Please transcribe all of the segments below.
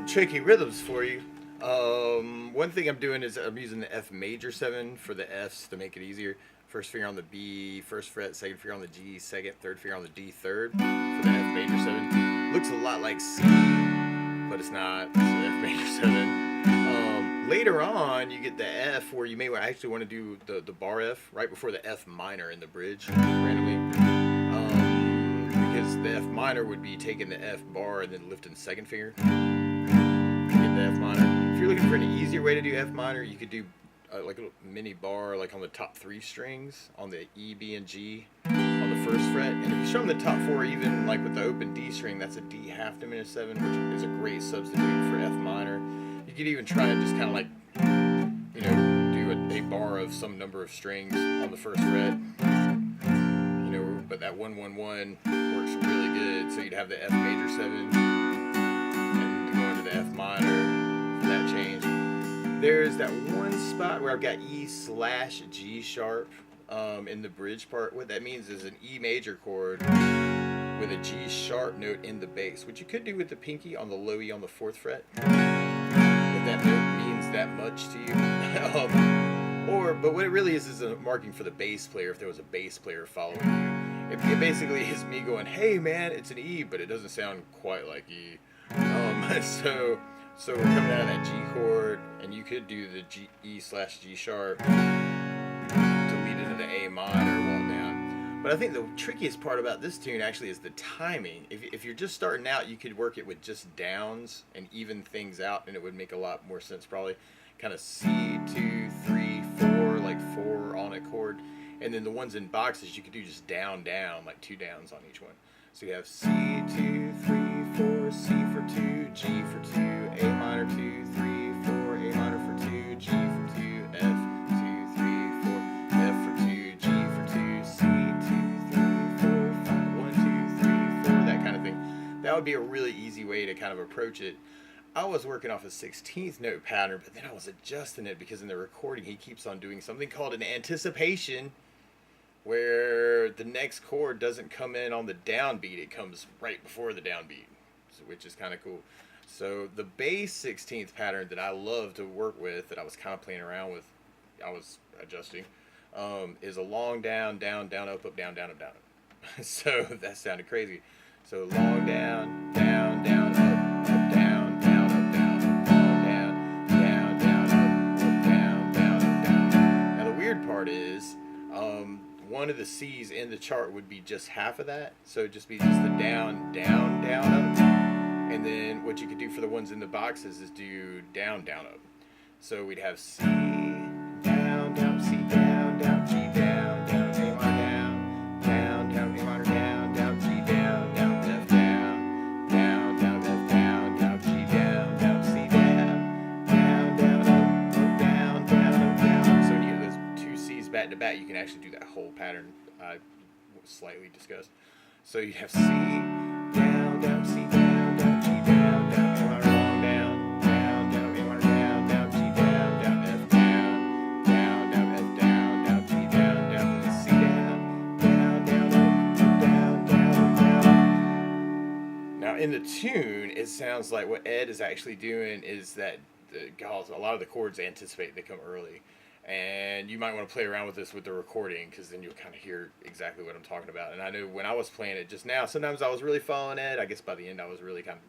tricky rhythms for you. One thing I'm doing is I'm using the F major 7 for the Fs to make it easier. First finger on the B, first fret, second finger on the G, second, third finger on the D, third for the F major 7. Looks a lot like C, but it's not. It's the F major 7. Later on, you get the F where you may actually want to do the bar F right before the F minor in the bridge randomly. Because the F minor would be taking the F bar and then lifting the second finger to get the F minor. If you're looking for an easier way to do F minor, you could do like a little mini bar like on the top 3 strings on the E, B, and G on the first fret. And if you strum the top 4 even like with the open D string, that's a D half diminished 7, which is a great substitute for F minor. You could even try and just kind of like, you know, do a bar of some number of strings on the first fret. You know, but that 1-1-1 works really good. So you'd have the F major 7 and go into the F minor for that change. There's that one spot where I've got E/G sharp in the bridge part. What that means is an E major chord with a G sharp note in the bass, which you could do with the pinky on the low E on the 4th fret. If that note means that much to you. But what it really is a marking for the bass player if there was a bass player following you. It basically is me going, hey man, it's an E, but it doesn't sound quite like E. So we're coming out of that G chord, and you could do the E/G sharp to lead into the A minor walk down. But I think the trickiest part about this tune actually is the timing. If you're just starting out, you could work it with just downs and even things out, and it would make a lot more sense probably. Kind of C, 2, 3, 4, like 4 on a chord. And then the ones in boxes, you could do just down, down, like 2 downs on each one. So you have C, 2, 3, 4, C for 2, G for 2, A minor 2, 3, 4, A minor for 2, G for 2, F 2, 3, 4, F for 2, G for 2, C 2, 3, 4, 5, 1, 2, 3, 4, that kind of thing. That would be a really easy way to kind of approach it. I was working off a 16th note pattern, but then I was adjusting it because in the recording he keeps on doing something called an anticipation, where the next chord doesn't come in on the downbeat, it comes right before the downbeat, which is kind of cool. So the bass 16th pattern that I love to work with, that I was kind of playing around with, I was adjusting, is a long down, down, down, up, up, down, down, up, down, up. So that sounded crazy. So long down, down, down, up, up, down, down, up, down, long down, down, down, up, down, down, up, down. Now the weird part is, one of the C's in the chart would be just half of that, so it'd just be just the down, down, down, up. And then what you could do for the ones in the boxes is do down, down, up. So we'd have C, down, down, C, down, down, G, down, down, A minor, down, down, down, A minor, down, down, G, down, down, F, down, down, down, F, down, down, G, down, down, C, down, down, down, up, down, down, up, down. So when you get those 2 C's back to back, you can actually do that whole pattern I slightly discussed. So you'd have C, down, down, C, down, down, G, down, down, A minor, long down, down, down, A minor, down, down, G, down, down, F, down, down, down, F, down, down, G, down, down, then C down, down, down, up, down, down, down. Now in the tune, it sounds like what Ed is actually doing is that a lot of the chords anticipate they come early. And you might want to play around with this with the recording, because then you'll kind of hear exactly what I'm talking about. And I know when I was playing it just now, sometimes I was really following it. I guess by the end I was really kind of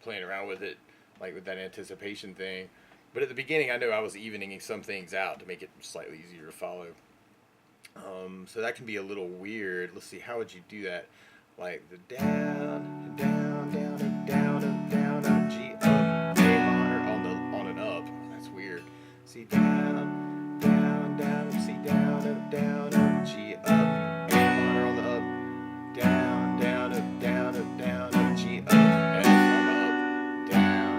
playing around with it, like with that anticipation thing. But at the beginning I know I was evening some things out to make it slightly easier to follow. So that can be a little weird. Let's see, how would you do that? Like the down, down, down, up, down, up, down, up, G, up, A minor on an up. That's weird. See, down, down, down, C, down, up, G, up, A minor on the up, down, down, up, G, up, F on the up, down,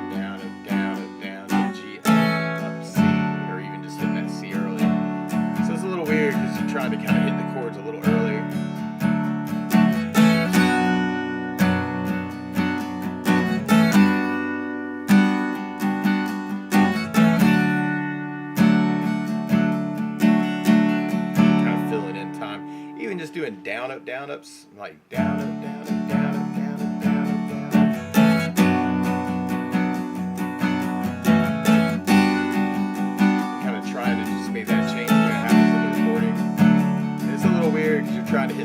down, up, G, up, C, or even just hitting that C early. So it's a little weird because you're trying to kind of hit the chords a little early. Just doing down ups, like down up, down up, down up, down up, down up, down up.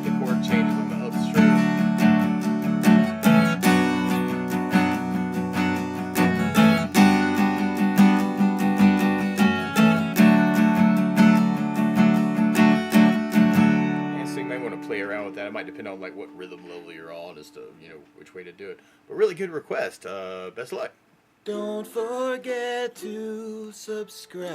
get the chord changes on the upstroke. And so you may want to play around with that. It might depend on like what rhythm level you're on as to, you know, which way to do it. But really good request. Best of luck. Don't forget to subscribe.